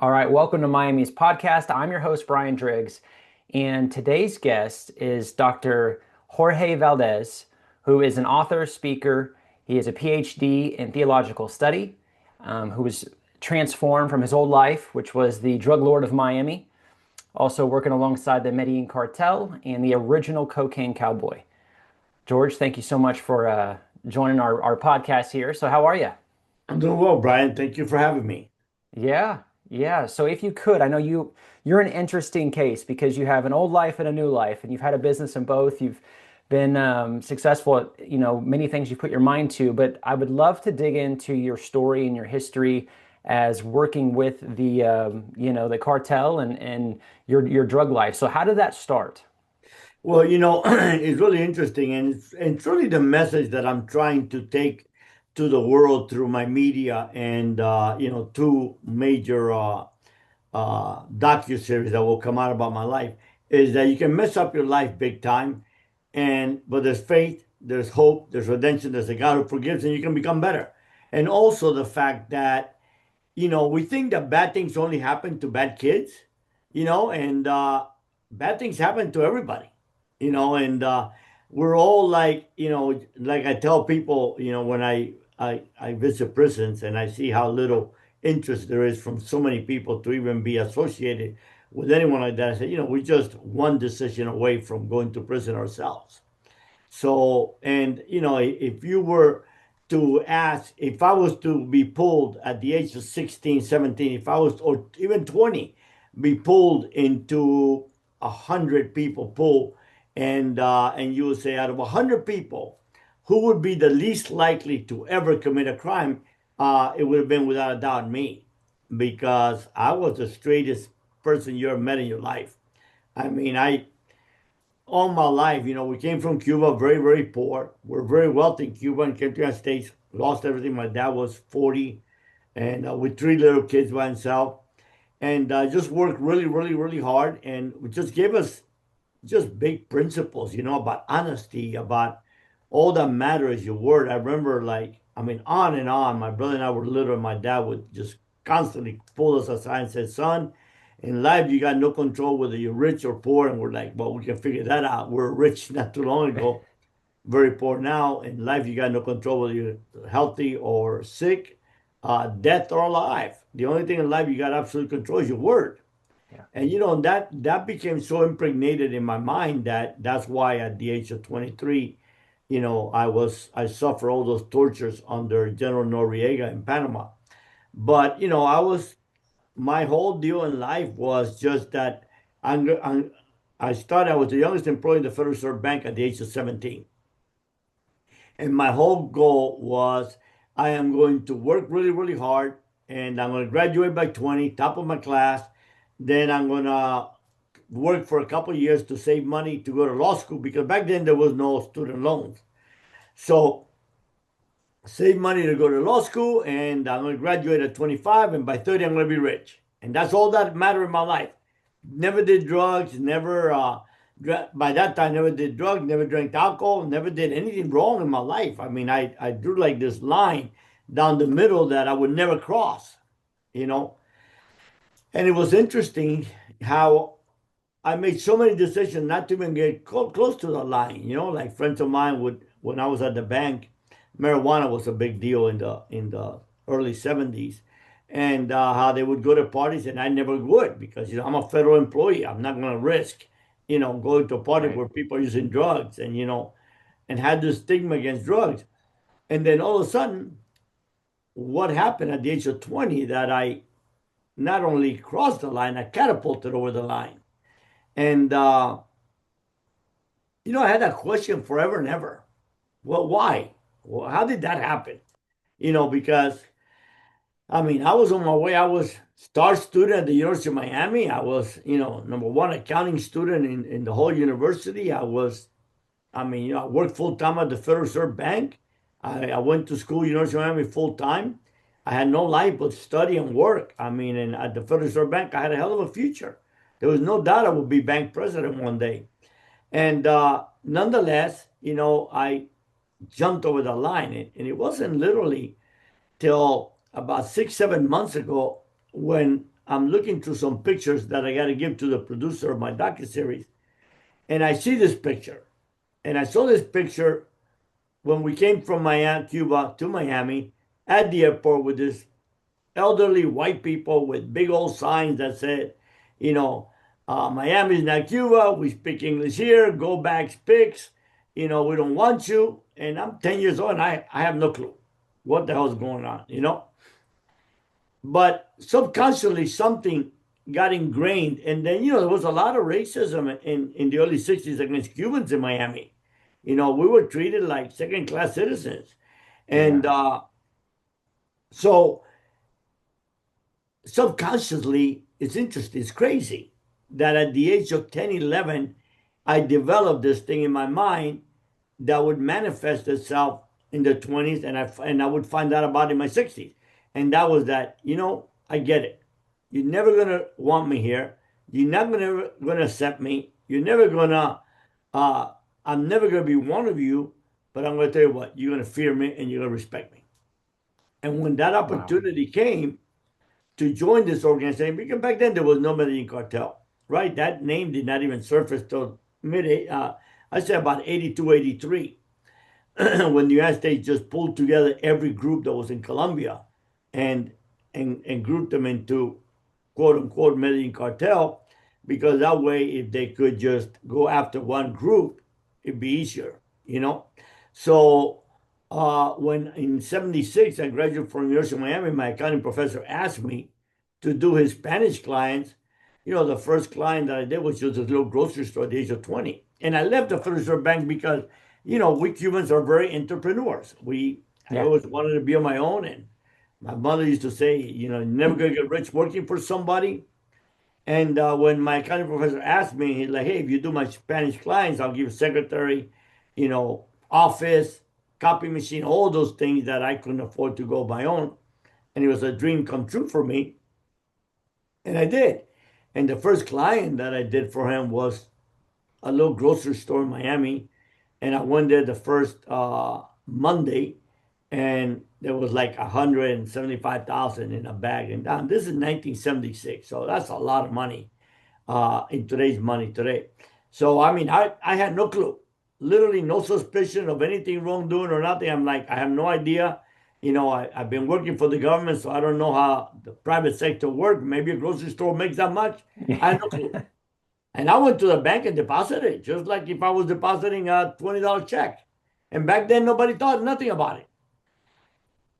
All right, welcome to Miami's podcast. I'm your host, Brian Driggs, and today's guest is Dr. Jorge Valdes, who is an author, speaker. He has a PhD in theological study, who was transformed from his old life, which was the drug lord of Miami, also working alongside the Medellín Cartel and the original cocaine cowboy. George, thank you so much for joining our podcast here. So, how are you? I'm doing well, Brian. Thank you for having me. Yeah, yeah. So if you could, I know you're an interesting case because you have an old life and a new life, and you've had a business in both. You've been successful at many things you put your mind to. But I would love to dig into your story and your history as working with the cartel and your drug life. So how did that start? Well, it's really interesting, and it's really the message that I'm trying to take to the world through my media and two major docu-series that will come out about my life is that you can mess up your life big time, and but there's faith, there's hope, there's redemption, there's a God who forgives, and you can become better. And also the fact that we think that bad things only happen to bad kids, and bad things happen to everybody, and we're all like, like I tell people, when I visit prisons and I see how little interest there is from so many people to even be associated with anyone like that. I say, we're just one decision away from going to prison ourselves. So, and if you were to ask, if I was to be pulled at the age of 16, 17, if I was, or even 20, be pulled into 100 people pull, and you would say out of 100 people, who would be the least likely to ever commit a crime? It would have been without a doubt me, because I was the straightest person you ever met in your life. I mean, I all my life, we came from Cuba, very, very poor. We're very wealthy in Cuba and came to the United States, lost everything. My dad was 40 and with three little kids by himself. And just worked really, really, really hard and just gave us just big principles, about honesty, about all that matters is your word. I remember, like, I mean, on and on. My brother and I were little, and my dad would just constantly pull us aside and say, son, in life, you got no control whether you're rich or poor. And we're like, well, we can figure that out. We're rich not too long ago, very poor now. In life, you got no control whether you're healthy or sick, death or alive. The only thing in life you got absolute control is your word. Yeah. And that became so impregnated in my mind that that's why at the age of 23, I suffered all those tortures under General Noriega in Panama. But my whole deal in life was just that I was the youngest employee in the Federal Reserve Bank at the age of 17. And my whole goal was I am going to work really, really hard and I'm going to graduate by 20, top of my class. Then I'm going to work for a couple of years to save money to go to law school because back then there was no student loans. So save money to go to law school, and I'm going to graduate at 25, and by 30, I'm going to be rich. And that's all that mattered in my life. Never did drugs, never, by that time, never did drugs, never drank alcohol, never did anything wrong in my life. I mean, I drew like this line down the middle that I would never cross, you know? And it was interesting how I made so many decisions not to even get close to the line, like friends of mine would, when I was at the bank, marijuana was a big deal in the early 70s, and how they would go to parties and I never would because I'm a federal employee. I'm not going to risk going to a party Right. where people are using drugs, and had this stigma against drugs. And then all of a sudden, what happened at the age of 20 that I not only crossed the line, I catapulted over the line. And I had that question forever and ever. Well, why? Well, how did that happen? Because I mean, I was on my way. I was star student at the University of Miami. I was, number one accounting student in the whole university. I mean, I worked full time at the Federal Reserve Bank. I went to school, University of Miami, full time. I had no life but study and work. I mean, and at the Federal Reserve Bank, I had a hell of a future. There was no doubt I would be bank president one day. And nonetheless, I jumped over the line. And it wasn't literally till about 6, 7 months ago when I'm looking through some pictures that I got to give to the producer of my docuseries, and I see this picture, and I saw this picture when we came from Miami, Cuba to Miami at the airport with this elderly white people with big old signs that said, you know, Miami's not Cuba. We speak English here. Go back, pigs. We don't want you. And I'm 10 years old and I have no clue what the hell's going on, But subconsciously, something got ingrained. And then, there was a lot of racism in the early 60s against Cubans in Miami. We were treated like second class citizens. And so subconsciously, it's interesting, it's crazy that at the age of 10, 11, I developed this thing in my mind that would manifest itself in the 20s, and I would find out about it in my 60s. And that was that, I get it. You're never going to want me here. You're not going to accept me. You're never going to, I'm never going to be one of you, but I'm going to tell you what, you're going to fear me and you're going to respect me. And when that opportunity came to join this organization, because back then there was no Medellín Cartel, right? That name did not even surface till I'd say about 82, 83, when the United States just pulled together every group that was in Colombia and grouped them into quote unquote Medellín Cartel, because that way, if they could just go after one group, it'd be easier, So when in 76, I graduated from the University of Miami, my accounting professor asked me to do his Spanish clients. The first client that I did was just a little grocery store at the age of 20. And I left the Federal Reserve Bank because, we Cubans are very entrepreneurs. I always wanted to be on my own. And my mother used to say, you're never going to get rich working for somebody. And when my accounting professor asked me, he's like, hey, if you do my Spanish clients, I'll give you secretary, office, copy machine, all those things that I couldn't afford to go my own. And it was a dream come true for me. And I did. And the first client that I did for him was a little grocery store in Miami. And I went there the first Monday, and there was like 175,000 in a bag. And this is 1976. So that's a lot of money in today's money today. So, I had no clue. Literally no suspicion of anything wrongdoing or nothing. I'm like, I have no idea. I've been working for the government, so I don't know how the private sector works. Maybe a grocery store makes that much. I have no clue. And I went to the bank and deposited it, just like if I was depositing a $20 check. And back then, nobody thought nothing about it.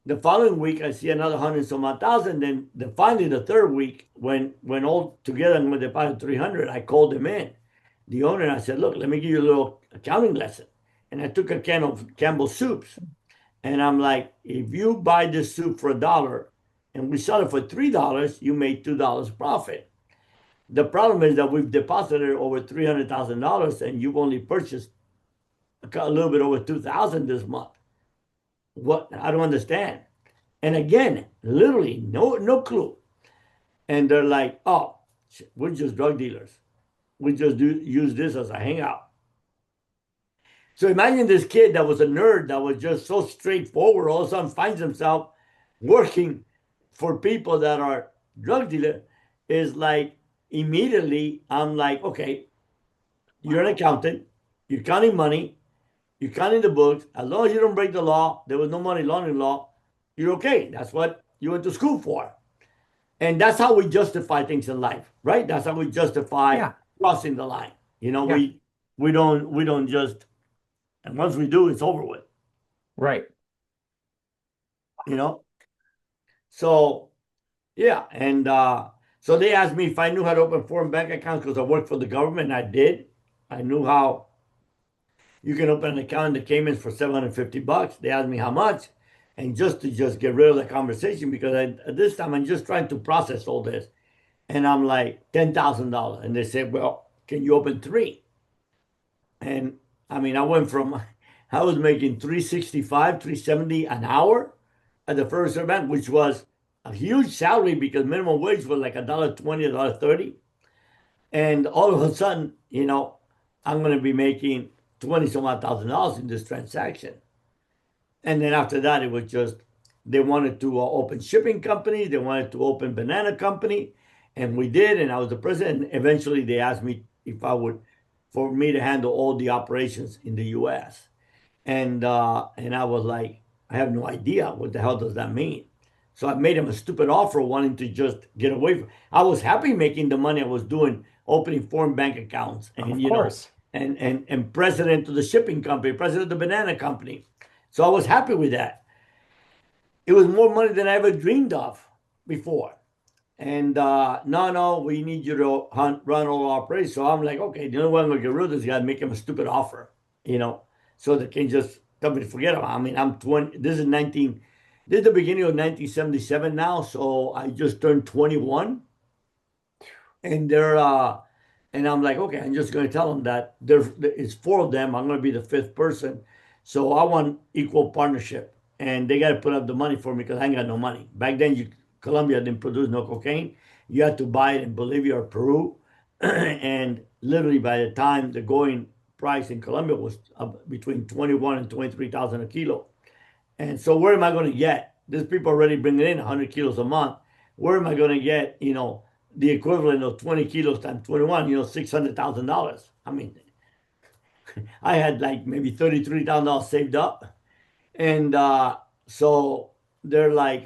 The following week, I see another 100 some odd thousand. Then finally, the third week, when all together I'm going to deposit 300, I called him in, the owner, and I said, look, let me give you a little accounting lesson. And I took a can of Campbell's soups. And I'm like, if you buy this soup for $1 and we sell it for $3, you made $2 profit. The problem is that we've deposited over $300,000 and you've only purchased a little bit over $2,000 this month. What? I don't understand. And again, literally no clue. And they're like, oh, we're just drug dealers. We just use this as a hangout. So imagine this kid that was a nerd, that was just so straightforward, all of a sudden finds himself working for people that are drug dealers. Is like, immediately, I'm like, okay, you're an accountant, you're counting money, you're counting the books. As long as you don't break the law, there was no money laundering law, you're okay. That's what you went to school for. And that's how we justify things in life, right? That's how we justify crossing the line. We don't just, and once we do, it's over with. Right. So, yeah. And so they asked me if I knew how to open foreign bank accounts because I worked for the government, and I did. I knew how you can open an account in the Caymans for $750. They asked me how much. And just to get rid of the conversation, because at this time, I'm just trying to process all this. And I'm like, $10,000. And they said, well, can you open 3? And I went from, I was making $365, $370 an hour at the Federal Reserve Bank, which was a huge salary because minimum wage was like $1.20, $1.30. And all of a sudden, I'm going to be making $20-some odd thousand in this transaction. And then after that, it was just, they wanted to open shipping companies. They wanted to open banana company. And we did, and I was the president. Eventually, they asked me if I would, for me to handle all the operations in the U.S. And I was like, I have no idea what the hell does that mean. So I made him a stupid offer, wanting to just get away from. I was happy making the money I was doing, opening foreign bank accounts, and Of course. and president of the shipping company, president of the banana company. So I was happy with that. It was more money than I ever dreamed of before. And no, no, we need you to run all our operations. So I'm like, okay, the only way I'm going to get rid of this guy, make him a stupid offer, you know, so they can just tell me to forget about it. I mean, I'm 20, this is the beginning of 1977 now. So I just turned 21, and and I'm like, okay, I'm just going to tell them that it's four of them. I'm going to be the fifth person. So I want equal partnership, and they got to put up the money for me because I ain't got no money. Back then, Colombia didn't produce no cocaine. You had to buy it in Bolivia or Peru. And literally by the time the going price in Colombia was between 21 and 23,000 a kilo. And so where am I going to get? These people already bringing in 100 kilos a month. Where am I going to get, the equivalent of 20 kilos times 21, $600,000? I mean, I had like maybe $33,000 saved up. And so they're like,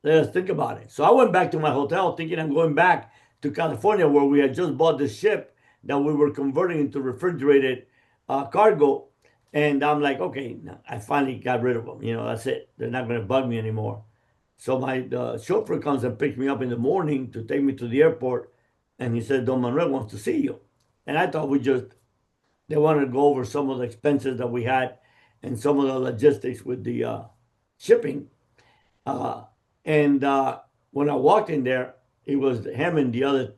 let us think about it. So I went back to my hotel thinking I'm going back to California, where we had just bought the ship that we were converting into refrigerated cargo. And I'm like, okay, I finally got rid of them. That's it. They're not going to bug me anymore. So my chauffeur comes and picks me up in the morning to take me to the airport. And he said, Don Manuel wants to see you. And I thought they wanted to go over some of the expenses that we had and some of the logistics with the shipping. Uh, and when I walked in there, it was him and the other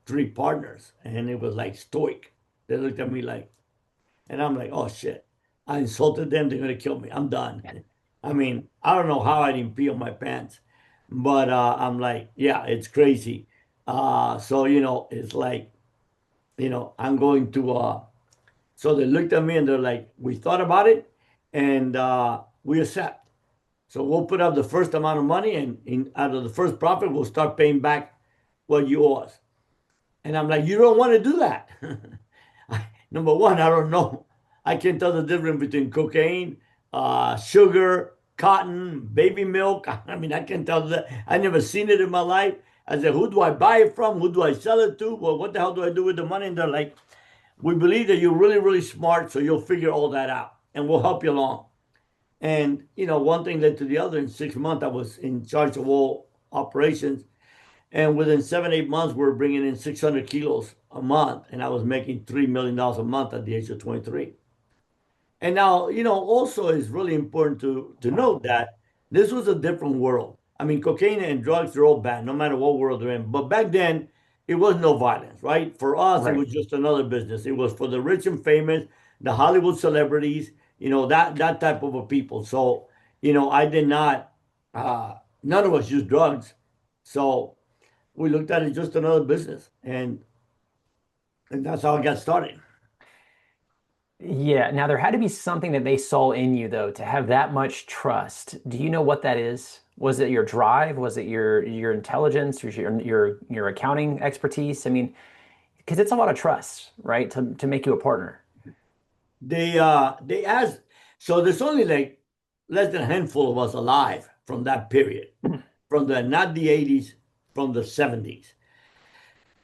three partners, and it was like stoic. They looked at me like, and I'm like, oh shit, I insulted them. They're gonna kill me. I'm done. I mean, I don't know how I didn't pee on my pants, but I'm like, yeah, it's crazy. So it's like, I'm going to. So they looked at me and they're like, we thought about it, and we accept. So we'll put up the first amount of money, and out of the first profit, we'll start paying back what you owe us. And I'm like, you don't want to do that. Number one, I don't know. I can't tell the difference between cocaine, sugar, cotton, baby milk. I mean, I can't tell that. I never seen it in my life. I said, who do I buy it from? Who do I sell it to? Well, what the hell do I do with the money? And they're like, we believe that you're really, really smart, so you'll figure all that out, and we'll help you along. And one thing led to the other. In 6 months, I was in charge of all operations, and within 7, 8 months, we were bringing in 600 kilos a month, and I was making $3 million a month at the age of 23. And now, also it's really important to note that this was a different world. I mean, cocaine and drugs are all bad, no matter what world they're in. But back then, it was no violence, right? For us, it Right. was just another business. It was for the rich and famous, the Hollywood celebrities, that type of a people. So, I did not, none of us used drugs. So we looked at it just another business. And that's how I got started. Yeah. Now there had to be something that they saw in you though to have that much trust. Do you know what that is? Was it your drive? Was it your intelligence? Was your accounting expertise? I mean, because it's a lot of trust, right? To make you a partner. They asked, so there's only like less than a handful of us alive from that period, from the not the 80s, from the 70s.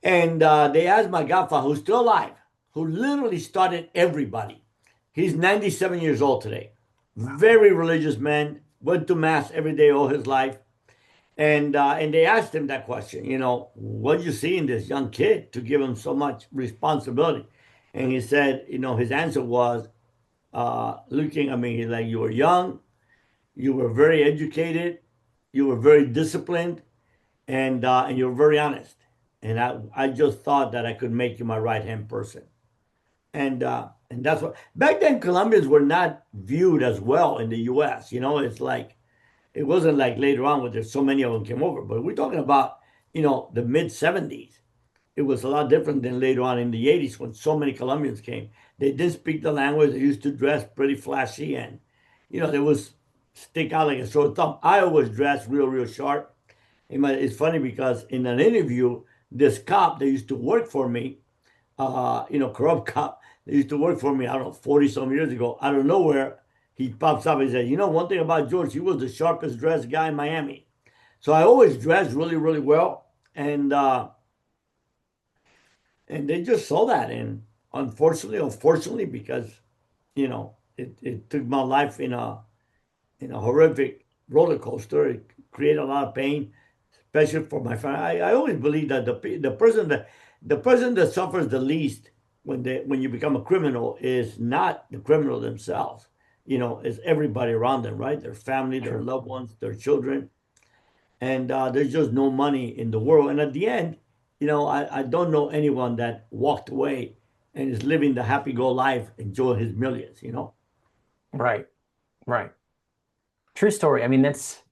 And they asked my godfather, who's still alive, who literally started everybody. He's 97 years old today. Very religious man, went to mass every day all his life. And they asked him that question, what do you see in this young kid to give him so much responsibility? And he said, his answer was, looking at me, he's like, you were young, you were very educated, you were very disciplined, and you're very honest. And I just thought that I could make you my right hand person. And that's what back then Colombians were not viewed as well in the US. It's like it wasn't like later on where there's so many of them came over, but we're talking about, the mid 70s. It was a lot different than later on in the 80s when so many Colombians came. They didn't speak the language, they used to dress pretty flashy, and they was stick out like a sore thumb. I always dressed real, real sharp. It's funny because in an interview, this cop that used to work for me, corrupt cop that used to work for me, I don't know, 40 some years ago, out of nowhere, he pops up and says, one thing about George, he was the sharpest dressed guy in Miami. So I always dressed really, really well. And they just saw that. And unfortunately, because, it took my life in a horrific roller coaster. It created a lot of pain, especially for my family. I always believe that the person that suffers the least when you become a criminal is not the criminal themselves. It's everybody around them, right? Their family, their True. loved ones, their children, and there's just no money in the world. And at the end, I don't know anyone that walked away and is living the happy-go life, enjoying his millions. Right. Right. True story. I mean, that's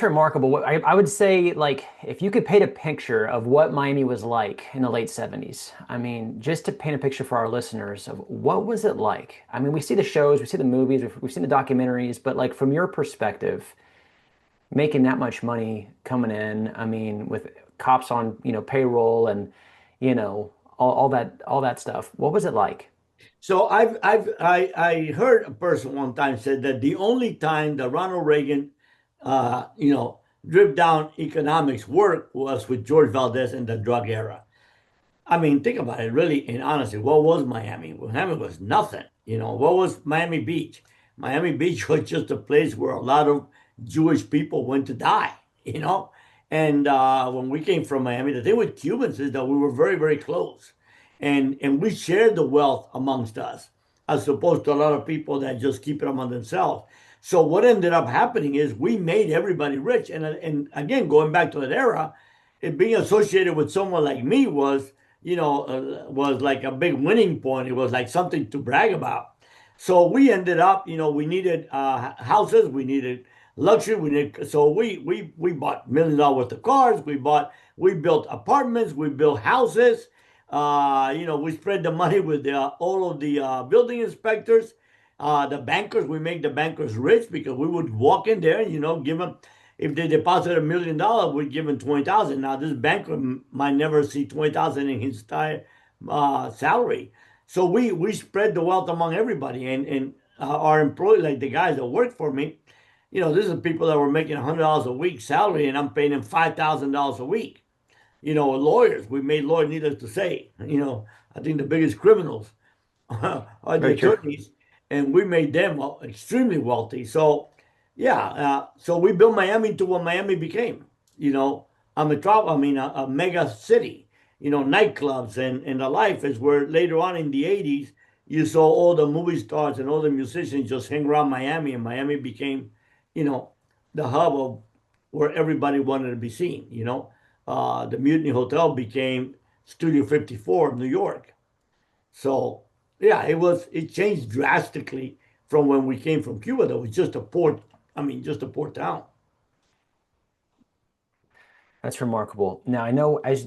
remarkable. I would say, like, if you could paint a picture of what Miami was like in the late 70s, I mean, just to paint a picture for our listeners of what was it like? I mean, we see the shows, we see the movies, we've seen the documentaries, but like from your perspective, making that much money coming in, I mean, with cops on, payroll and, all that stuff, what was it like? So I heard a person one time said that the only time that Ronald Reagan, dripped down economics work was with George Valdez in the drug era. I mean, think about it, really, and honestly, what was Miami? Miami was nothing. What was Miami Beach? Miami Beach was just a place where a lot of Jewish people went to die, you know? And when we came from Miami, the thing with Cubans is that we were very, very close. And we shared the wealth amongst us, as opposed to a lot of people that just keep it among themselves. So what ended up happening is we made everybody rich. And again, going back to that era, it being associated with someone like me was like a big winning point. It was like something to brag about. So we ended up, we needed houses, we needed luxury, so we bought $1 million worth of cars, we built apartments, we built houses. We spread the money with all of the building inspectors, the bankers. We make the bankers rich because we would walk in there and give them, if they deposit $1 million, we'd give them 20,000. Now this banker might never see 20,000 in his entire salary. So we spread the wealth among everybody, and our employees, like the guys that work for me, this is people that were making $100 a week salary, and I'm paying them $5,000 a week. Lawyers, we made lawyers, needless to say. I think the biggest criminals are the Very true. attorneys, and we made them extremely wealthy. So, yeah, so we built Miami into what Miami became. A metro, I mean, a mega city. Nightclubs and the life is where later on in the '80s you saw all the movie stars and all the musicians just hang around Miami, and Miami became, you know, the hub of where everybody wanted to be seen. The Mutiny Hotel became Studio 54 of New York. So yeah, it changed drastically from when we came from Cuba. That was just a port. I mean, just a port town. That's remarkable. Now I know as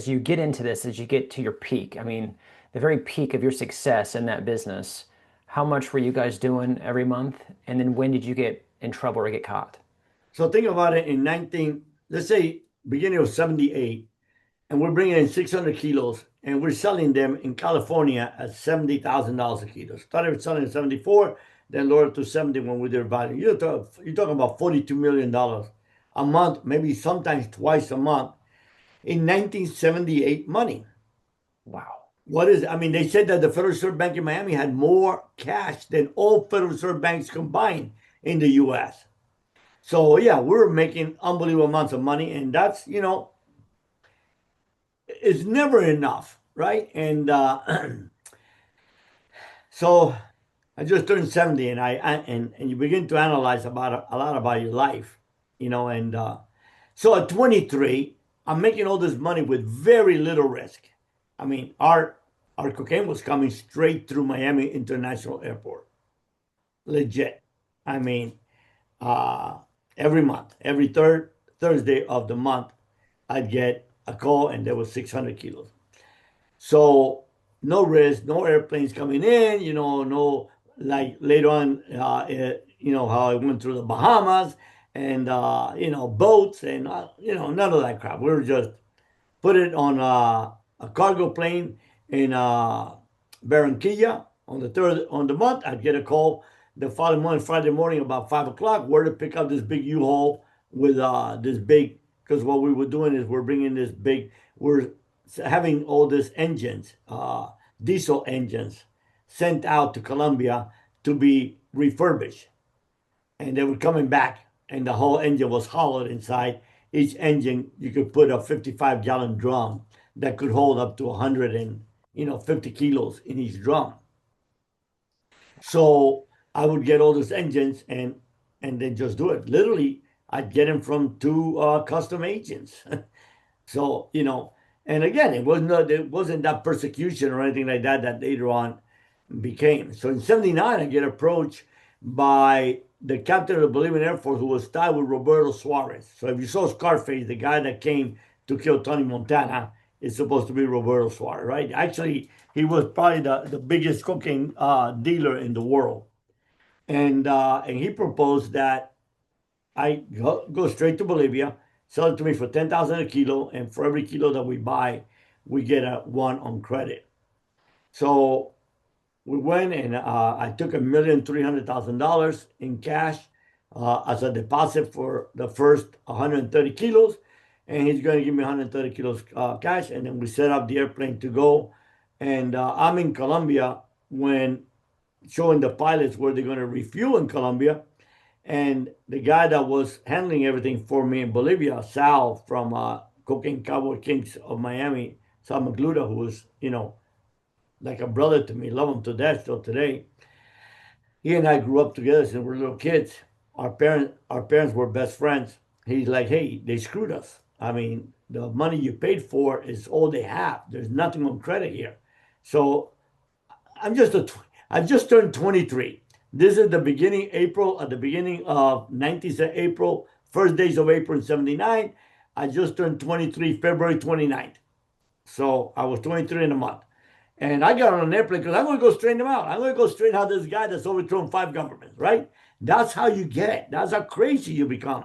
you get into this, as you get to your peak, I mean, the very peak of your success in that business, how much were you guys doing every month? And then when did you get in trouble or get caught? So think about it in 19, let's say beginning of 78, and we're bringing in 600 kilos and we're selling them in California at $70,000 a kilo. Started with selling at 74, then lowered to 70 when we did value. You're talking about $42 million a month, maybe sometimes twice a month in 1978 money. Wow. What is it? I mean, they said that the Federal Reserve Bank in Miami had more cash than all Federal Reserve banks combined in the US. So yeah, we were making unbelievable amounts of money, and that's it's never enough, right? And so I just turned 70, and and you begin to analyze about a lot about your life, and so at 23, I'm making all this money with very little risk. I mean, our cocaine was coming straight through Miami International Airport, legit. I mean, uh, every month, every third Thursday of the month, I'd get a call, and there was 600 kilos. So no risk, no airplanes coming in, no, like later on, how I went through the Bahamas and boats and none of that crap. We were just put it on a cargo plane in Barranquilla on the third on the month. I'd get a call the following morning, Friday morning, about 5 o'clock, where to pick up this big U-Haul with this big. Because what we were doing is we're bringing this big. We're having all these engines, diesel engines, sent out to Colombia to be refurbished, and they were coming back, and the whole engine was hollowed inside. Each engine, you could put a 55-gallon drum that could hold up to 150 kilos in each drum. So I would get all those engines and then just do it. Literally, I'd get them from two custom agents. So and again, it wasn't that persecution or anything like that that later on became. So in '79, I get approached by the captain of the Bolivian Air Force, who was tied with Roberto Suarez. So if you saw Scarface, the guy that came to kill Tony Montana is supposed to be Roberto Suarez, right? Actually, he was probably the biggest cocaine dealer in the world. And he proposed that I go straight to Bolivia, sell it to me for 10,000 a kilo, and for every kilo that we buy, we get a one on credit. So we went and I took $1,300,000 in cash as a deposit for the first 130 kilos, and he's going to give me 130 kilos cash, and then we set up the airplane to go. And I'm in Colombia when showing the pilots where they're going to refuel in Colombia. And the guy that was handling everything for me in Bolivia, Sal from Cocaine Cowboy Kings of Miami, Sal Magluda, who was, like a brother to me, love him to death still today. He and I grew up together since we were little kids. Our parents were best friends. He's like, hey, they screwed us. I mean, the money you paid for is all they have. There's nothing on credit here. So I'm just a, I just turned 23. This is the beginning, April, at the beginning of 19th April, first days of April in '79. I just turned 23, February 29th. So I was 23 in a month. And I got on an airplane because I'm going to go straighten them out. I'm going to go straighten out this guy that's overthrown 5 governments, right? That's how you get. That's how crazy you become.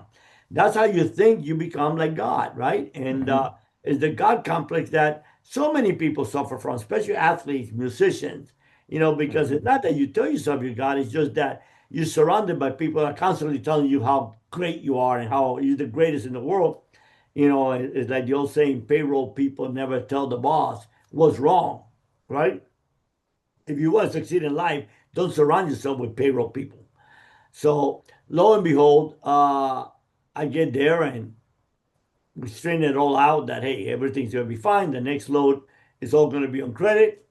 That's how you think you become like God, right? And Hmm. it's the God complex that so many people suffer from, especially athletes, musicians, because it's Hmm. not that you tell yourself you're God, it's just that you're surrounded by people that are constantly telling you how great you are and how you're the greatest in the world. It's like the old saying, payroll people never tell the boss what's wrong, right? If you want to succeed in life, don't surround yourself with payroll people. So lo and behold, I get there and we straighten it all out that, hey, everything's going to be fine. The next load is all going to be on credit.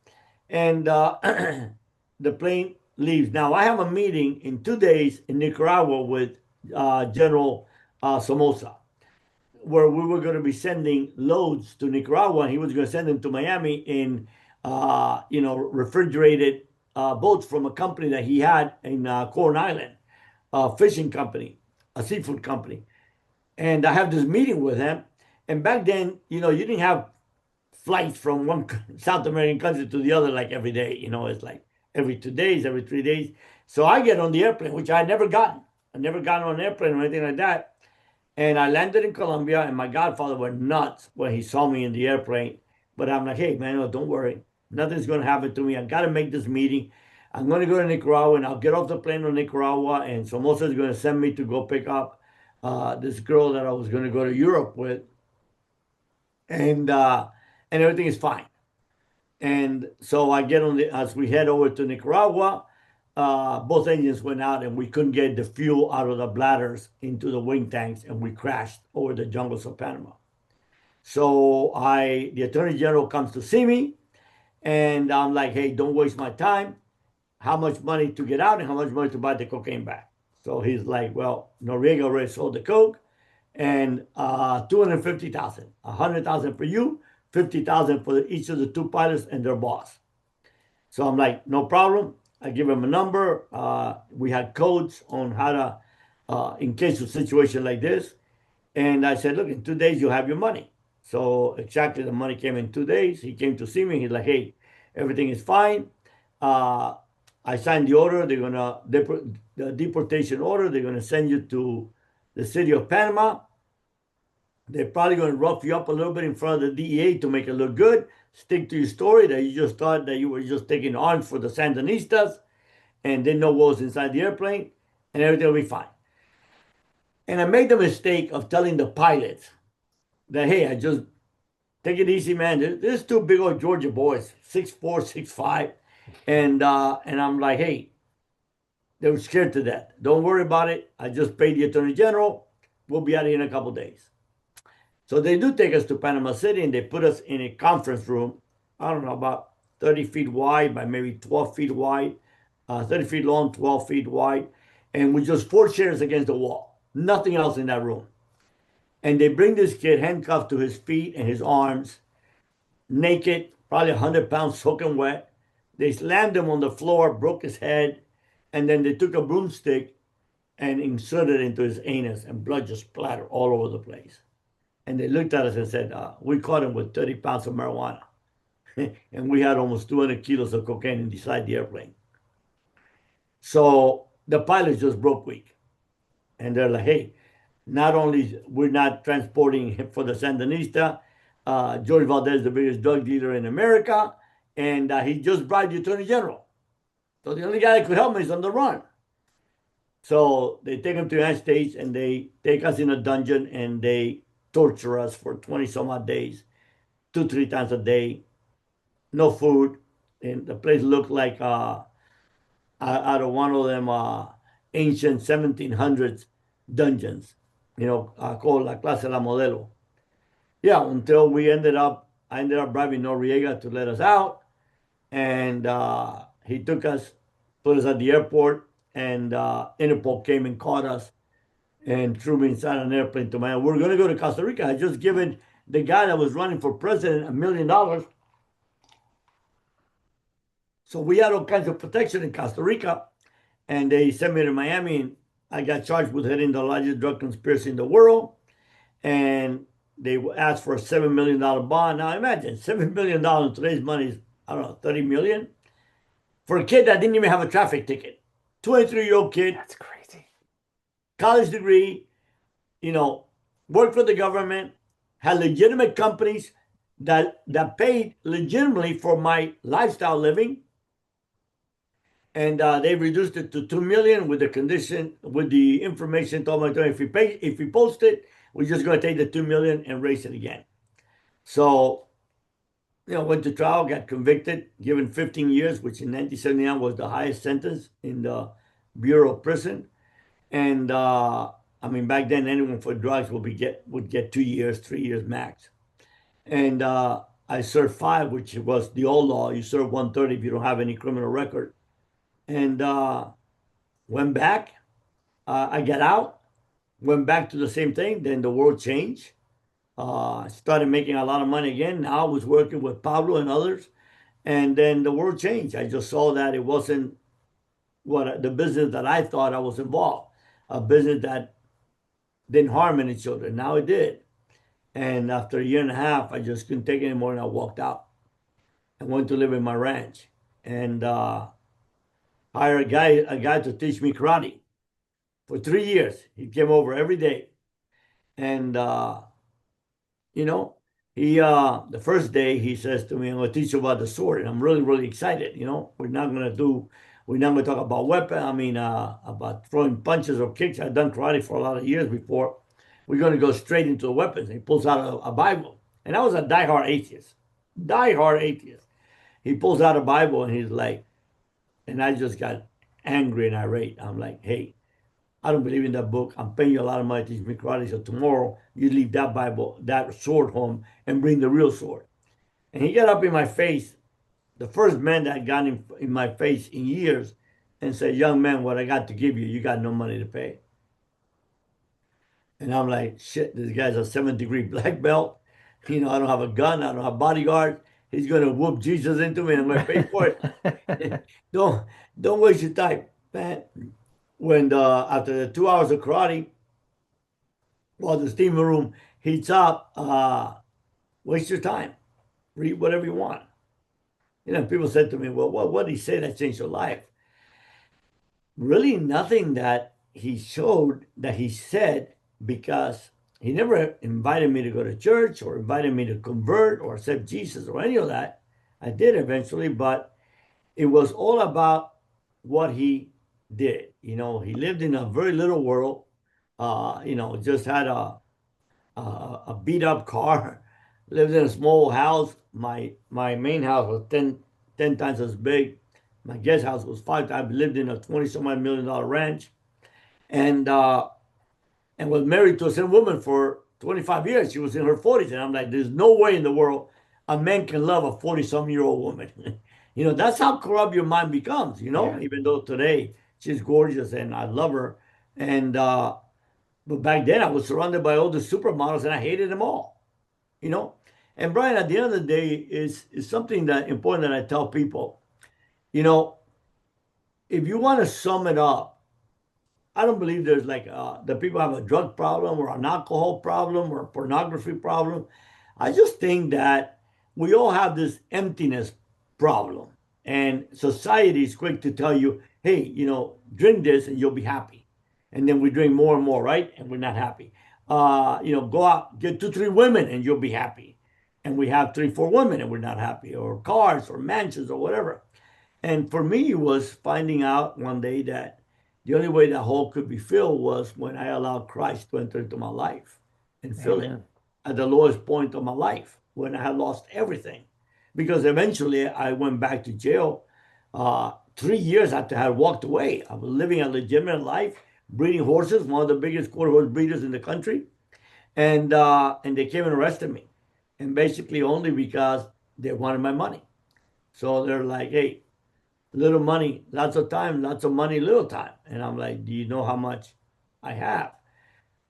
And the plane leaves. Now, I have a meeting in 2 days in Nicaragua with General Somoza, where we were going to be sending loads to Nicaragua, and he was going to send them to Miami in, refrigerated boats from a company that he had in Corn Island, a fishing company, a seafood company. And I have this meeting with him. And back then, you didn't have flights from one South American country to the other like every day. It's like every 2 days, every 3 days. So I get on the airplane, which I had never gotten. I never gotten on an airplane or anything like that. And I landed in Colombia, and my godfather went nuts when he saw me in the airplane. But I'm like, hey, man, no, don't worry. Nothing's going to happen to me. I got to make this meeting. I'm going to go to Nicaragua, and I'll get off the plane in Nicaragua. And Somoza is going to send me to go pick up this girl that I was going to go to Europe with. And everything is fine. And so I get as we head over to Nicaragua, both engines went out and we couldn't get the fuel out of the bladders into the wing tanks, and we crashed over the jungles of Panama. So the Attorney General comes to see me, and I'm like, hey, don't waste my time. How much money to get out and how much money to buy the cocaine back? So he's like, well, Noriega already sold the coke, and 250,000, 100,000 for you, 50,000 for each of the two pilots and their boss. So I'm like, no problem. I give him a number. We had codes on how to, in case of a situation like this. And I said, look, in 2 days, you have your money. So exactly the money came in 2 days. He came to see me. He's like, hey, everything is fine. Uh, I signed the order. They're going to, the deportation order, they're going to send you to the city of Panama. They're probably going to rough you up a little bit in front of the DEA to make it look good. Stick to your story that you just thought that you were just taking arms for the Sandinistas and didn't know what was inside the airplane, and everything will be fine. And I made the mistake of telling the pilots that, hey, I just take it easy, man. There's two big old Georgia boys, 6'4", 6'5", and I'm like, hey, they were scared to death. Don't worry about it. I just paid the Attorney General. We'll be out of here in a couple of days. So they do take us to Panama City, and they put us in a conference room, I don't know, about 30 feet wide by maybe 12 feet wide, 30 feet long, 12 feet wide, and with just 4 chairs against the wall. Nothing else in that room. And they bring this kid handcuffed to his feet and his arms, naked, probably 100 pounds soaking wet. They slammed him on the floor, broke his head, and then they took a broomstick and inserted it into his anus, and blood just splattered all over the place. And they looked at us and said, we caught him with 30 pounds of marijuana. And we had almost 200 kilos of cocaine inside the airplane. So the pilots just broke weak. And they're like, hey, not only we're not transporting him for the Sandinista, Jorge Valdes is the biggest drug dealer in America, and he just bribed the Attorney General. So the only guy that could help me is on the run. So they take him to the United States, and they take us in a dungeon, and they torture us for 20 some odd days, 2-3 times a day, no food. And the place looked like out of one of them ancient 1700s dungeons, called La Clase La Modelo. Yeah, until I ended up bribing Noriega to let us out. And he took us, put us at the airport, and Interpol came and caught us and threw me inside an airplane to Miami. We're going to go to Costa Rica. I just given the guy that was running for president $1 million. So we had all kinds of protection in Costa Rica, and they sent me to Miami, and I got charged with heading the largest drug conspiracy in the world. And they asked for a $7 million bond. Now imagine, $7 million in today's money is, I don't know, 30 million for a kid that didn't even have a traffic ticket. 23-year-old kid. That's crazy. College degree, worked for the government, had legitimate companies that paid legitimately for my lifestyle living. And they reduced it to 2 million with the condition, with the information told my attorney, if we post it, we're just going to take the 2 million and raise it again. So, went to trial, got convicted, given 15 years, which in 1979 was the highest sentence in the Bureau of Prison. And back then, anyone for drugs would get 2 years, 3 years max. And I served 5, which was the old law. You serve 130 if you don't have any criminal record. And went back. I got out, went back to the same thing. Then the world changed. Started making a lot of money again. Now I was working with Pablo and others. And then the world changed. I just saw that it wasn't the business that I thought I was involved. A business that didn't harm any children. Now it did. And after a year and a half, I just couldn't take it anymore, and I walked out. I went to live in my ranch and hired a guy to teach me karate for 3 years. He came over every day, and the first day he says to me, "I'm going to teach you about the sword," and I'm really, really excited. We're not going to talk about about throwing punches or kicks. I've done karate for a lot of years before. We're going to go straight into the weapons. And he pulls out a Bible. And I was a diehard atheist. He pulls out a Bible and he's like, and I just got angry and irate. I'm like, hey, I don't believe in that book. I'm paying you a lot of money to teach me karate. So tomorrow you leave that Bible, that sword home and bring the real sword. And he got up in my face, the first man that got in my face in years, and said, young man, what I got to give you, you got no money to pay. And I'm like, shit, this guy's a 7th-degree black belt. I don't have a gun. I don't have bodyguards. He's going to whoop Jesus into me and I'm going to pay for it. Don't waste your time, man. When after the 2 hours of karate, while the steamer room heats up, waste your time. Read whatever you want. People said to me, well, what did he say that changed your life? Really nothing that he showed, that he said because he never invited me to go to church or invited me to convert or accept Jesus or any of that. I did eventually, but it was all about what he did. He lived in a very little world. Just had a beat up car, lived in a small house. My main house was ten times as big. My guest house was five times. I lived in a 20 some odd $1 million ranch, and was married to a same woman for 25 years. She was in her 40s. And I'm like, there's no way in the world a man can love a 40-some-year-old woman. That's how corrupt your mind becomes, Yeah. even though today she's gorgeous and I love her. And, but back then I was surrounded by all the supermodels and I hated them all, you know. And Brian, at the end of the day, is something that important that I tell people, you know, if you want to sum it up, I don't believe there's like that people have a drug problem or an alcohol problem or a pornography problem. I just think that we all have this emptiness problem, and society is quick to tell you, "Hey, drink this and you'll be happy," and then we drink more and more, right? And we're not happy. Go out, get two, three women, and you'll be happy. And we have three, four women, and we're not happy, or cars, or mansions, or whatever. And for me, it was finding out one day that the only way that hole could be filled was when I allowed Christ to enter into my life and fill it Amen. at the lowest point of my life when I had lost everything. Because eventually I went back to jail 3 years after I had walked away. I was living a legitimate life, breeding horses, one of the biggest quarter horse breeders in the country. And they came and arrested me. And basically only because they wanted my money. So they're like, hey, little money, lots of time, lots of money, little time. And I'm like, do you know how much I have?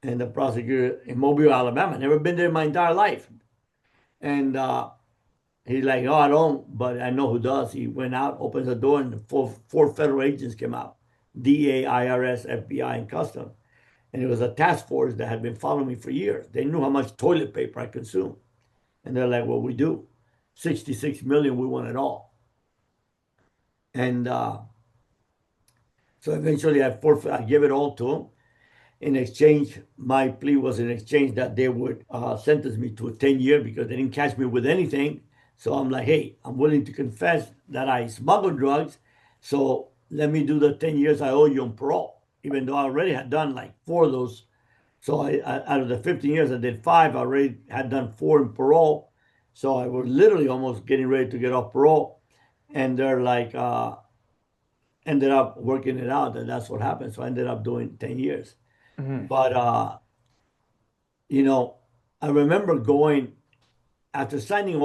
And the prosecutor in Mobile, Alabama, never been there in my entire life. And he's like, oh, I don't, but I know who does. He went out, opens the door, and four federal agents came out: DA, IRS, FBI, and Customs. And it was a task force that had been following me for years. They knew how much toilet paper I consumed. And they're like, well, we do. 66 million, we want it all. And so eventually I gave it all to them. In exchange, my plea was in exchange that they would sentence me to a 10 year because they didn't catch me with anything. So I'm like, hey, I'm willing to confess that I smuggled drugs. So let me do the 10 years I owe you on parole, even though I already had done like four of those. So out of the 15 years, I did five. I already had done four in parole. So I was literally almost getting ready to get off parole. And they're like, ended up working it out. And that's what happened. So I ended up doing 10 years. Mhm. But you know, I remember going after signing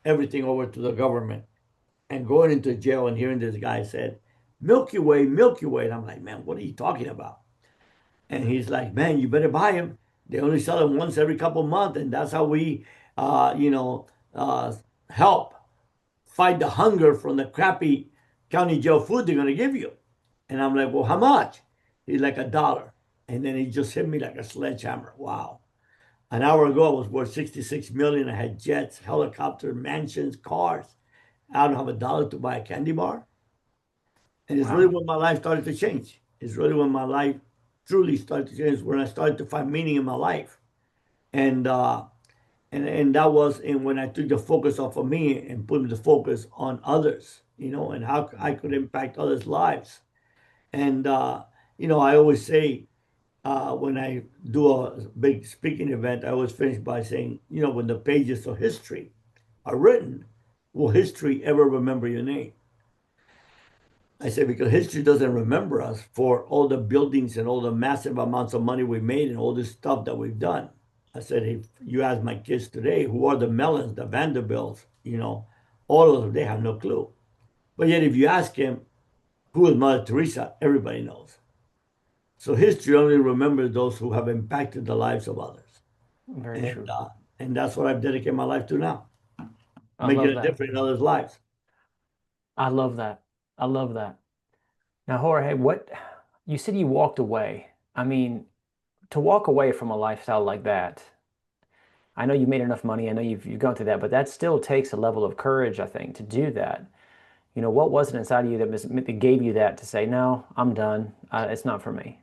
everything over to the government and going into jail and hearing this guy said, Milky Way, Milky Way. And I'm like, man, what are you talking about? And he's like, man, you better buy them. They only sell them once every couple of months, and that's how we, uh, you know, uh, help fight the hunger from the crappy county jail food they're gonna give you. And I'm like, well, how much? He's like $1. And then he just hit me like a sledgehammer. Wow. An hour ago, I was worth 66 million. I had jets, helicopters, mansions, cars. I don't have $1 to buy a candy bar. And it's really Wow. when my life started to change. It's really when my life truly started to change, when I started to find meaning in my life. And and that was when I took the focus off of me and put the focus on others, and how I could impact others' lives. And I always say when I do a big speaking event, I always finish by saying, when the pages of history are written, will history ever remember your name? I say because history doesn't remember us for all the buildings and all the massive amounts of money we made and all this stuff that we've done. I said, if you ask my kids today, who are the Mellons, the Vanderbilts, all of them, they have no clue. But yet, if you ask him, who is Mother Teresa, everybody knows. So history only remembers those who have impacted the lives of others. Very And, true. uh, and that's what I've dedicated my life to now, I making love a that. difference in others' lives. I love that. I love that. Now, Jorge, what you said you walked away. I mean, to walk away from a lifestyle like that, I know you made enough money. I know you've gone through that, but that still takes a level of courage, I think, to do that. What was it inside of you that gave you that to say, no, I'm done. It's not for me.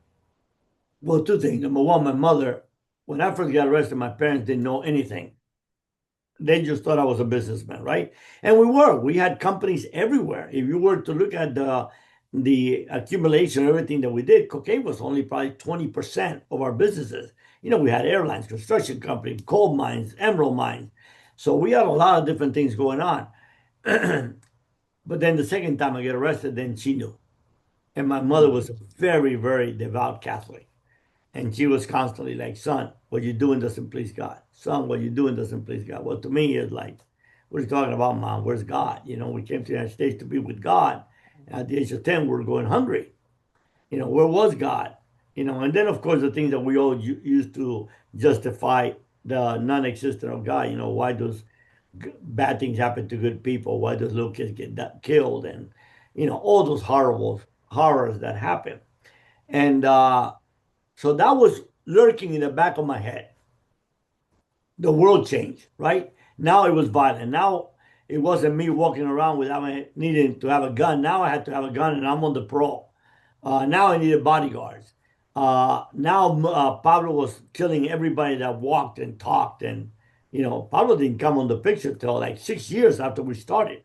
Well, two things. Number one, my mother when I first got arrested, my parents didn't know anything. They just thought I was a businessman, right? And we were. We had companies everywhere. If you were to look at the accumulation, everything that we did, cocaine was only probably 20% of our businesses. We had airlines, construction company, coal mines, emerald mines. So we had a lot of different things going on. But then the second time I get arrested, then she knew. And my mother was a very, very devout Catholic. And she was constantly like, son, what you're doing doesn't please God. Son, what you're doing doesn't please God. Well, to me, it's like, what are you talking about, Mom? Where's God? We came to the United States to be with God. At the age of 10, we were going hungry. Where was God? And then, of course, the things that we all used to justify the non existence of God. Why does bad things happen to good people? Why does little kids get killed? And, all those horrible horrors that happen. And so that was lurking in the back of my head. The world changed, right? Now it was violent. Now it wasn't me walking around without needing to have a gun. Now I had to have a gun and I'm on the pro. Now I needed bodyguards. Now Pablo was killing everybody that walked and talked. And, Pablo didn't come on the picture till like 6 years after we started.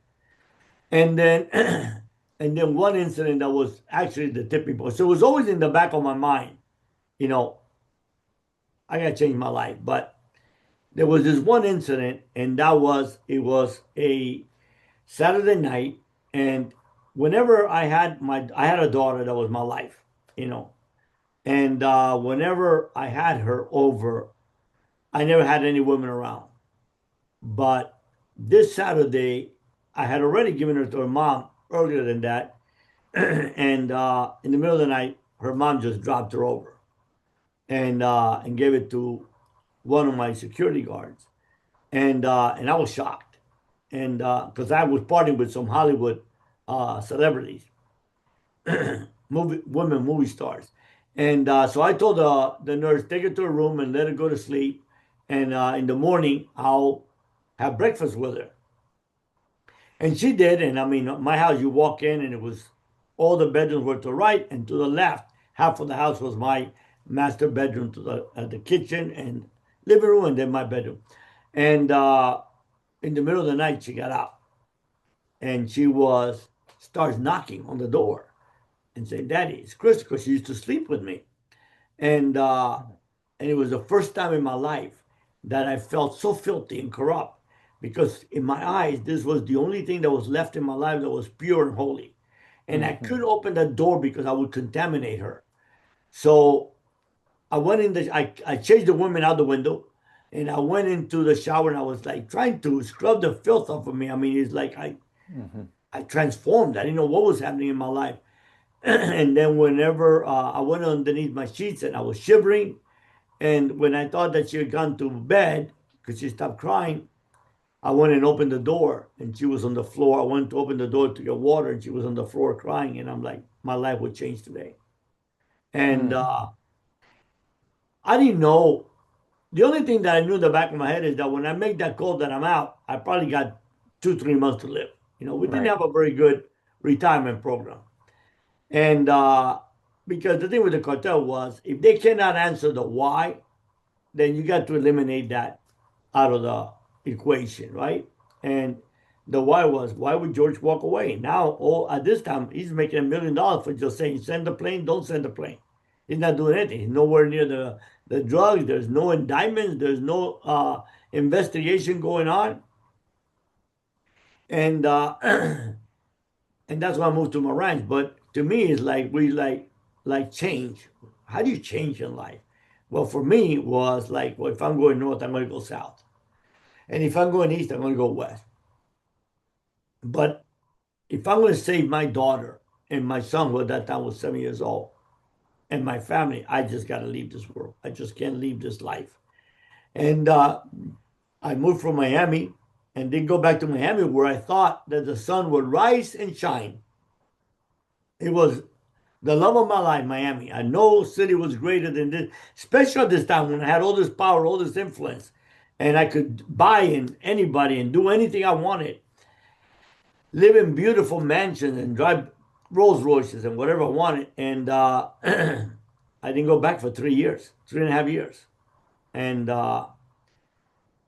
And then, and then one incident that was actually the tipping point. So it was always in the back of my mind, you know, I got to change my life. But there was this one incident, and it was a Saturday night. And whenever I had a daughter that was my life, you know, and whenever I had her over, I never had any women around. But this Saturday, I had already given her to her mom earlier than that. And in the middle of the night, her mom just dropped her over and gave it to one of my security guards. And I was shocked. And because I was partying with some Hollywood celebrities, women movie stars. And so I told the nurse, take her to her room and let her go to sleep. And in the morning, I'll have breakfast with her. And she did. And I mean, my house, you walk in and it was all the bedrooms were to the right and to the left. Half of the house was my master bedroom to the kitchen and living room and then my bedroom. And in the middle of the night, she got out and starts knocking on the door and saying, Daddy, it's Chris, because she used to sleep with me. And and it was the first time in my life that I felt so filthy and corrupt because in my eyes, this was the only thing that was left in my life that was pure and holy. And I couldn't open that door because I would contaminate her. So I went in I chased the woman out the window and I went into the shower and I was like trying to scrub the filth off of me. I mean, it's like I transformed. I didn't know what was happening in my life. And then whenever I went underneath my sheets and I was shivering, and when I thought that she had gone to bed because she stopped crying, I went and opened the door and she was on the floor. I went to open the door to get water and she was on the floor crying. And I'm like, my life would change today. And I didn't know. The only thing that I knew in the back of my head is that when I make that call that I'm out, I probably got 2, 3 months to live. We didn't Right. have a very good retirement program. And because the thing with the cartel was if they cannot answer the why, then you got to eliminate that out of the equation, right? And the why was why would George walk away? Now, at this time, he's making $1 million for just saying send the plane, don't send the plane. He's not doing anything. He's nowhere near the drugs. There's no indictments. There's no investigation going on. And and that's why I moved to my ranch. But to me, it's like we like change. How do you change in life? Well, for me, it was like, well, if I'm going north, I'm going to go south, and if I'm going east, I'm going to go west. But if I'm going to save my daughter and my son, who at that time was 7 years old, and my family, I just got to leave this world. I just can't leave this life. And I moved from Miami and then go back to Miami, where I thought that the sun would rise and shine. It was the love of my life, Miami. I know city was greater than this, especially at this time when I had all this power, all this influence, and I could buy in anybody and do anything I wanted, live in beautiful mansions and drive Rolls Royces and whatever I wanted. And I didn't go back for 3 years, 3.5 years. and uh,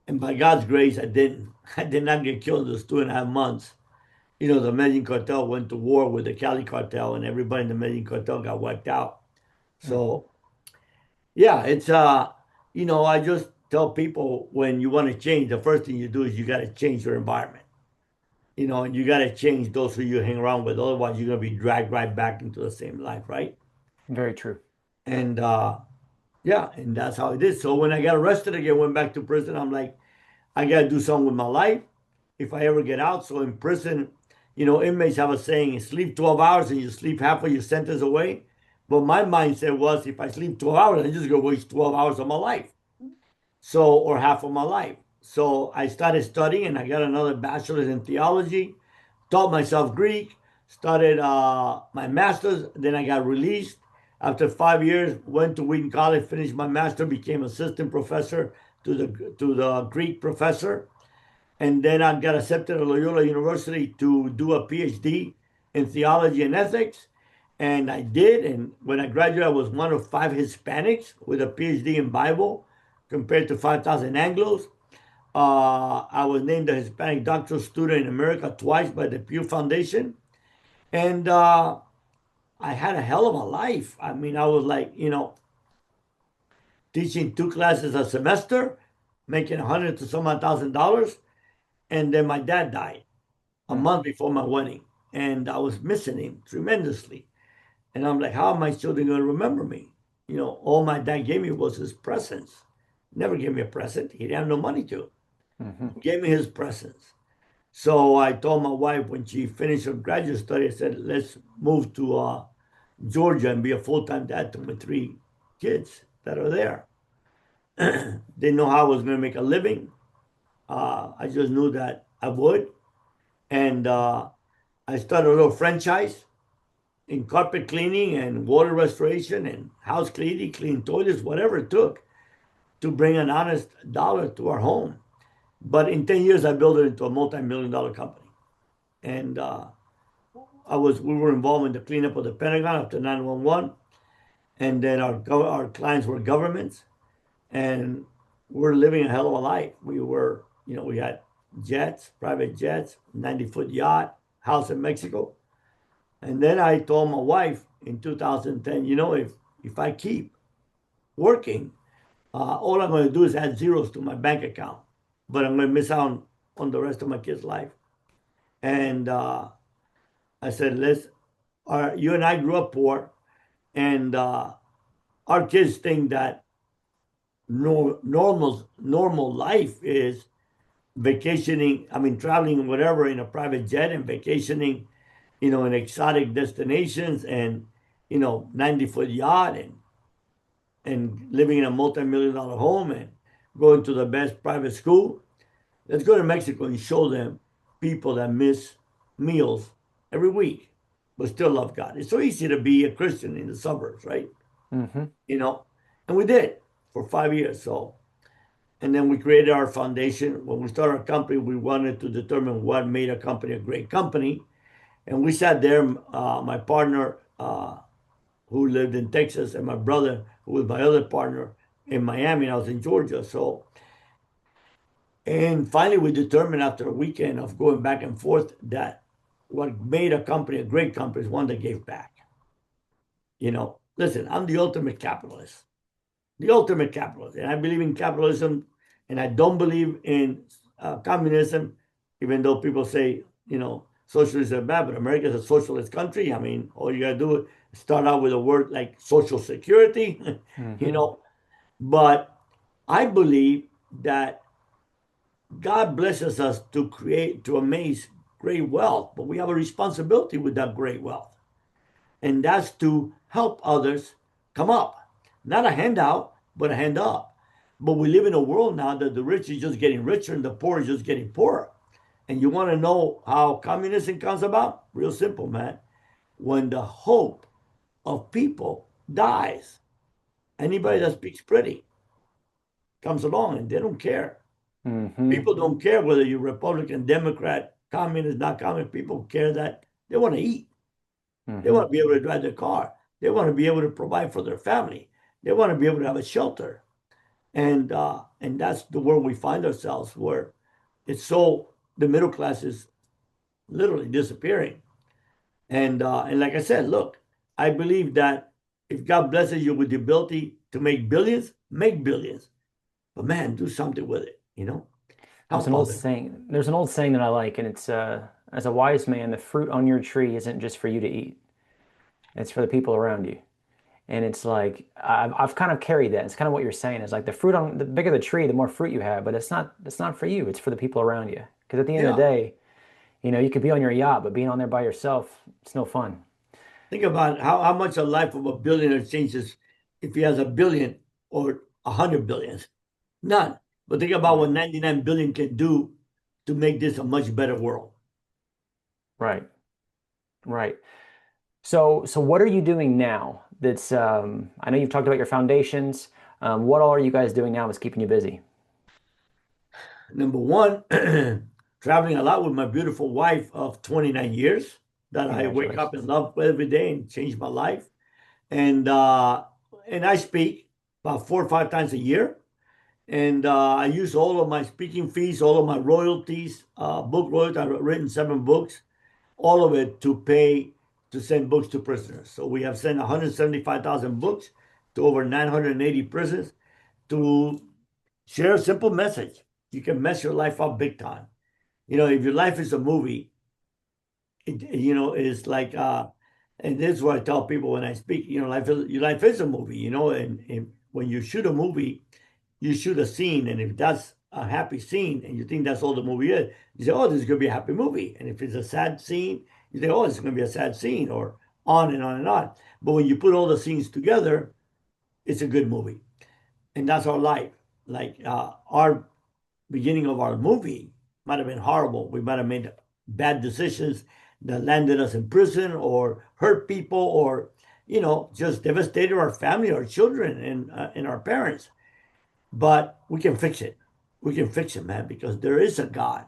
and by God's grace, I didn't. I did not get killed in those 2.5 months. The Medellín Cartel went to war with the Cali Cartel, and everybody in the Medellín Cartel got wiped out. Hmm. So yeah, I just tell people when you want to change, the first thing you do is you got to change your environment. And you got to change those who you hang around with. Otherwise, you're gonna be dragged right back into the same life, right? Very true. And yeah, and that's how it is. So when I got arrested again, went back to prison, I'm like, I got to do something with my life if I ever get out. So in prison, inmates have a saying: sleep 12 hours and you sleep half of your sentence away. But my mindset was, if I sleep 12 hours, I'm just gonna waste 12 hours of my life. So, or half of my life. So I started studying and I got another bachelor's in theology, taught myself Greek, started my master's. Then I got released. After 5 years, went to Wheaton College, finished my master, became assistant professor to the Greek professor. And then I got accepted at Loyola University to do a PhD in theology and ethics. And I did. And when I graduated, I was one of 5 Hispanics with a PhD in Bible compared to 5,000 Anglos. I was named a Hispanic doctoral student in America twice by the Pew Foundation. And I had a hell of a life. I mean, I was like, teaching 2 classes a semester, making 100 to some odd $1,000. And then my dad died a Mm. month before my wedding. And I was missing him tremendously. And I'm like, how are my children going to remember me? All my dad gave me was his presence. Never gave me a present. He didn't have no money to. Hmm. He gave me his presence. So I told my wife when she finished her graduate study, I said, let's move to Georgia and be a full-time dad to my 3 kids that are there. Didn't know how I was going to make a living. I just knew that I would. And I started a little franchise in carpet cleaning and water restoration and house cleaning, clean toilets, whatever it took to bring an honest dollar to our home. But in 10 years, I built it into a multi-million-dollar company. And we were involved in the cleanup of the Pentagon after 9/11. And then our clients were governments. And we're living a hell of a life. We had jets, private jets, 90-foot yacht, house in Mexico. And then I told my wife in 2010, if I keep working, all I'm going to do is add zeros to my bank account, but I'm going to miss out on the rest of my kids' life. And I said, you and I grew up poor, and our kids think that normal life is vacationing, I mean, traveling, whatever, in a private jet and vacationing, in exotic destinations and, 90-foot yacht and living in a multi-million-dollar home and going to the best private school. Let's go to Mexico and show them people that miss meals every week, but still love God. It's so easy to be a Christian in the suburbs, right? Hmm. You know, and we did for 5 years. So, and then we created our foundation. When we started our company, we wanted to determine what made a company a great company. And we sat there, my partner, who lived in Texas, and my brother, who was my other partner in Miami, and I was in Georgia. So, and finally, we determined after a weekend of going back and forth that what made a company a great company is one that gave back. Listen, I'm the ultimate capitalist, and I believe in capitalism, and I don't believe in communism, even though people say, socialism is bad, but America is a socialist country. I mean, all you gotta do is start out with a word like social security, you Hmm. know. But I believe that God blesses us to amaze great wealth, but we have a responsibility with that great wealth. And that's to help others come up. Not a handout, but a hand up. But we live in a world now that the rich is just getting richer and the poor is just getting poorer. And you want to know how communism comes about? Real simple, man. When the hope of people dies, anybody that speaks pretty comes along and they don't care. Hmm. People don't care whether you're Republican, Democrat, communist, not communist. People care that they want to eat. They Hmm. want to be able to drive their car. They want to be able to provide for their family. They want to be able to have a shelter. And that's the world we find ourselves, where it's so the middle class is literally disappearing. And like I said, look, I believe that if God blesses you with the ability to make billions, make billions. But man, do something with it, There's help an old others. saying. There's an old saying that I like, and it's as a wise man, the fruit on your tree isn't just for you to eat. It's for the people around you. And it's like I've kind of carried that. It's kind of what you're saying. Is like the fruit on the bigger the tree, the more fruit you have. But it's not for you. It's for the people around you. Because at the end of the Yeah. day, you could be on your yacht, but being on there by yourself, it's no fun. Think about how much a life of a billionaire changes if he has a billion or 100 billions. None. But think about what Right. 99 billion can do to make this a much better world. Right. Right. So what are you doing now? That's I know you've talked about your foundations. What all are you guys doing now that's keeping you busy? Number one, traveling a lot with my beautiful wife of 29 years that I wake up and Congratulations. love every day and change my life. And I speak about 4 or 5 times a year. And I use all of my speaking fees, all of my royalties, book royalties. I've written 7 books, all of it to pay to send books to prisoners. So we have sent 175,000 books to over 980 prisons to share a simple message. You can mess your life up big time. If your life is a movie, it's like, and this is what I tell people when I speak, your life is a movie, and when you shoot a movie, you shoot a scene. And if that's a happy scene and you think that's all the movie is, you say, oh, this is going to be a happy movie. And if it's a sad scene, you think, oh, it's going to be a sad scene, or on and on and on. But when you put all the scenes together, it's a good movie. And that's our life. Like our beginning of our movie might have been horrible. We might have made bad decisions that landed us in prison or hurt people or, just devastated our family, our children, and our parents. But we can fix it. We can fix it, man, because there is a God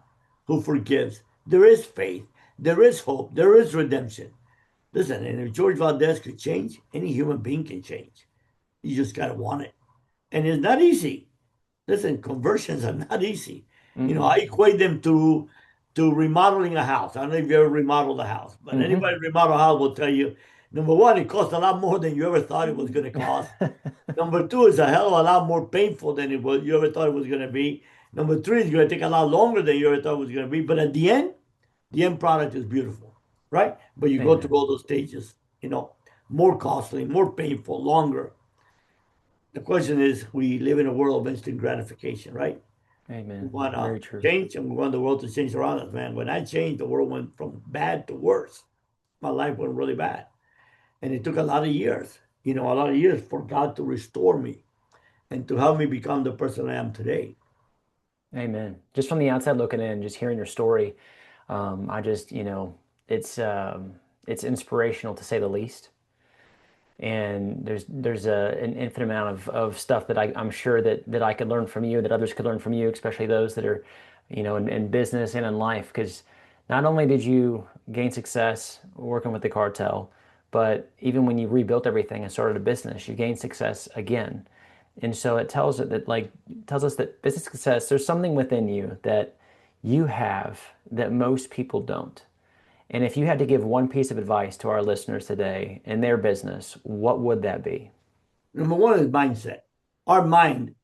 who forgives. There is faith. There is hope. There is redemption. Listen, and if George Valdez could change, any human being can change. You just got to want it. And it's not easy. Listen, conversions are not easy. I Mm-mm. equate them to remodeling a house. I don't know if you ever remodeled a house, but Mm-hmm. anybody remodel a house will tell you, number one, it costs a lot more than you ever thought it was going to cost. Number two, it's a hell of a lot more painful than you ever thought it was going to be. Number three, it's going to take a lot longer than you ever thought it was going to be. But at the end product is beautiful, right? But you go through Amen. all those stages, more costly, more painful, longer. The question is, we live in a world of instant gratification, right? We Amen. want Very true. change, and we want the world to change around us, man. When I changed, the world went from bad to worse. My life went really bad. And it took a lot of years, a lot of years for God to restore me and to help me become the person I am today. Amen. Just from the outside looking in, just hearing your story, I just, it's inspirational to say the least. And there's an infinite amount of stuff that I'm sure that I could learn from you, that others could learn from you, especially those that are, in business and in life. Because not only did you gain success working with the cartel, but even when you rebuilt everything and started a business, you gained success again. And so it tells us that business success, there's something within you that you have that most people don't. And if you had to give one piece of advice to our listeners today in their business, what would that be? Number one is mindset. Our mind,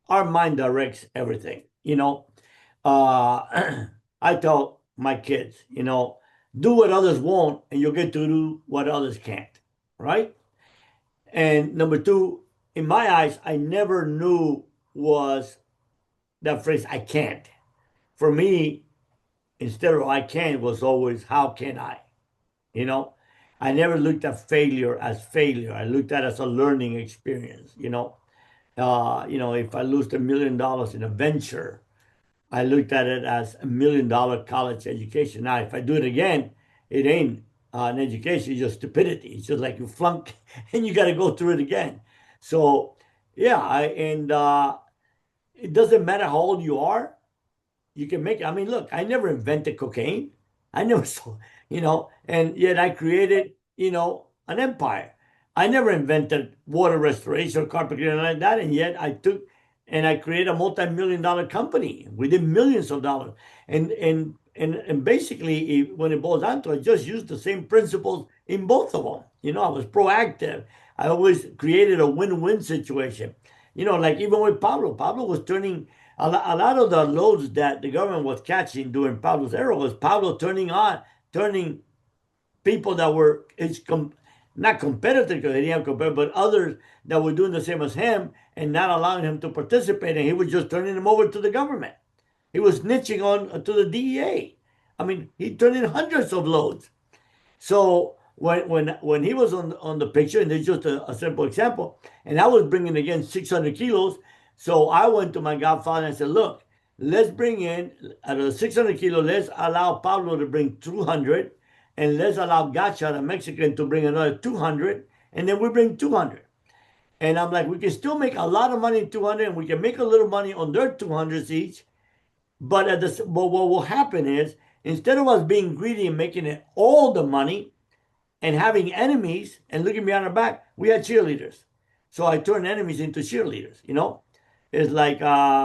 our mind directs everything. I tell my kids, do what others won't, and you'll get to do what others can't, right? And number two, in my eyes, I never knew was that phrase, I can't. For me, instead of I can was always how can I? You know, I never looked at failure as failure. I looked at it as a learning experience. If I lose $1 million in a venture, I looked at it as $1 million college education. Now, if I do it again, it ain't an education, it's just stupidity. It's just like you flunk and you got to go through it again. So, yeah, it doesn't matter how old you are, you can make it. I mean, look, I never invented cocaine. I never saw, and yet I created, an empire. I never invented water restoration, carpet cleaning like that, and yet I took and I created a multi-million-dollar company. We did millions of dollars. And basically, when it boils down to it, I just used the same principles in both of them. I was proactive. I always created a win-win situation. Like even with Pablo was turning a lot of the loads that the government was catching during Pablo's era was Pablo turning people that were not competitive because they didn't have competitive, but others that were doing the same as him and not allowing him to participate, and he was just turning them over to the government. He was snitching on to the DEA. I mean, he turned in hundreds of loads. So when he was on the picture, and it's just a simple example, and I was bringing again 600 kilos, so I went to my godfather and I said, look, let's bring in out of the 600 kilos, let's allow Pablo to bring 200, and let's allow Gacha, the Mexican, to bring another 200, and then we bring 200. And I'm like, we can still make a lot of money in 200, and we can make a little money on their 200s each. But what will happen is, instead of us being greedy and making it all the money and having enemies and looking behind our back, we had cheerleaders. So I turned enemies into cheerleaders. It's like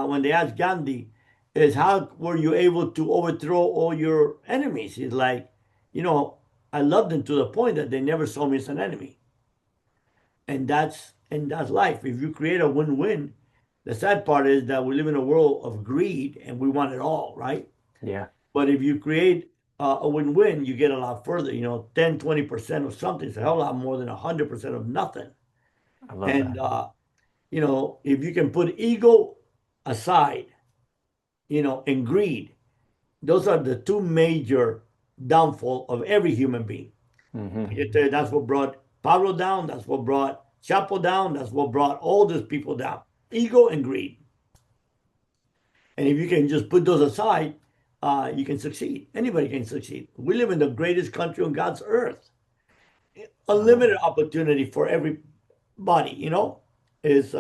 when they asked Gandhi, is how were you able to overthrow all your enemies? He's like, you know, I loved them to the point that they never saw me as an enemy. And that's life. If you create a win-win, the sad part is that we live in a world of greed and we want it all, right? Yeah, But if you create a win-win, you get a lot further. 10, 20% of something is a hell of a lot more than 100% of nothing. I love And that. if you can put ego aside, and greed, those are the two major downfall of every human being. Hmm. I can tell you that's what brought Pablo down. That's what brought Chapo down. That's what brought all these people down. Ego and greed. And if you can just put those aside, you can succeed. Anybody can succeed. We live in the greatest country on God's earth. I love Unlimited that. opportunity for everybody. Is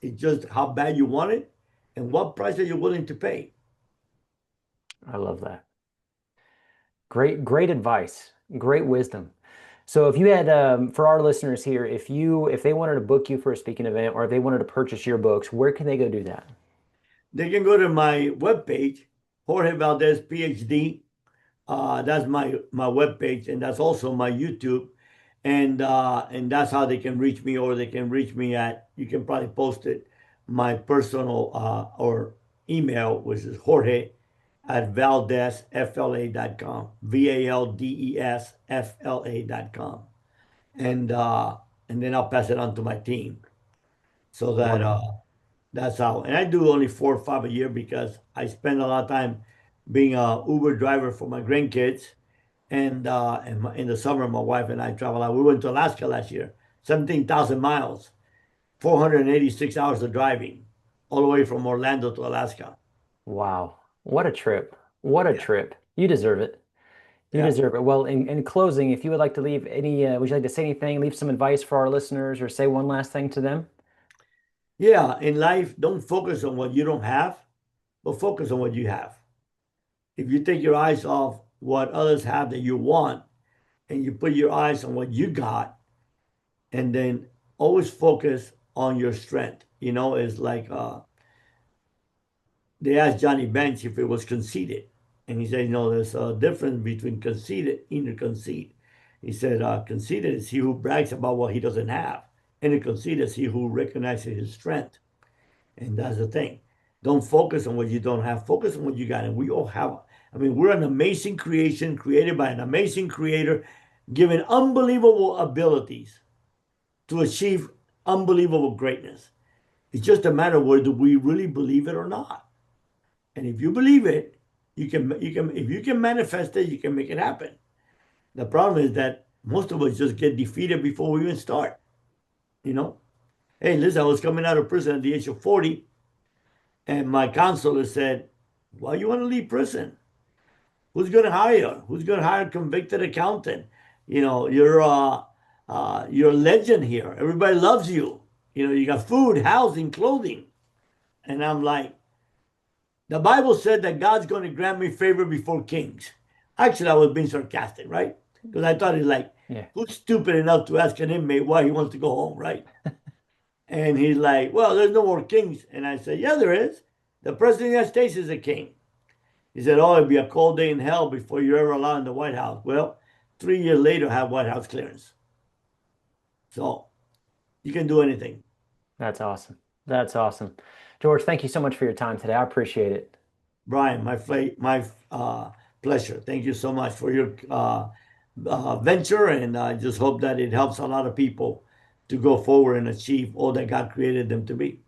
it's just how bad you want it and what price are you willing to pay. I love that. Great, great advice. Great wisdom. So if you had for our listeners here, if they wanted to book you for a speaking event or if they wanted to purchase your books, where can they go do that? They can go to my webpage, Jorge Valdez, PhD. That's my webpage, and that's also my YouTube, and that's how they can reach me, or they can reach me at. You can probably post it, my personal or email, which is Jorge at valdesfla.com, VALDESFLA.com, and then I'll pass it on to my team so that Wonderful. that's how. And I do only 4 or 5 a year because I spend a lot of time being a Uber driver for my grandkids. And in the summer, my wife and I travel out. We went to Alaska last year, 17,000 miles, 486 hours of driving, all the way from Orlando to Alaska. Wow. What a trip. What a Yeah, trip. You deserve it. You yeah, deserve it. Well, in closing, if you would like to leave would you like to say anything, leave some advice for our listeners or say one last thing to them? yeah. In life, don't focus on what you don't have, but focus on what you have. If you take your eyes off what others have that you want, and you put your eyes on what you got, and then always focus on your strength. It's like they asked Johnny Bench if it was conceited. And he said, no, there's a difference between conceited and inner conceit. He said, conceited is he who brags about what he doesn't have. Inner conceit is he who recognizes his strength. And that's the thing. Don't focus on what you don't have. Focus on what you got. And we all have. I mean, we're an amazing creation created by an amazing creator, given unbelievable abilities to achieve unbelievable greatness. It's just a matter of whether we really believe it or not. And if you believe it, you can if you can manifest it, you can make it happen. The problem is that most of us just get defeated before we even start. You know, hey, listen, I was coming out of prison at the age of 40, and my counselor said, "Why you want to leave prison? Who's going to hire you? Who's going to hire a convicted accountant? You're a legend here. Everybody loves you. You got food, housing, clothing." And I'm like, the Bible said that God's going to grant me favor before kings. Actually, I was being sarcastic, right? Because I thought it's like, Yeah. who's stupid enough to ask an inmate why he wants to go home, right? And he's like, well, there's no more kings. And I said, yeah, there is. The president of the United States is a king. He said, oh, it'd be a cold day in hell before you're ever allowed in the White House. Well, 3 years later, I have White House clearance. So you can do anything. That's awesome. That's awesome. George, thank you so much for your time today. I appreciate it. Brian, my pleasure. Thank you so much for your venture. And I just hope that it helps a lot of people to go forward and achieve all that God created them to be.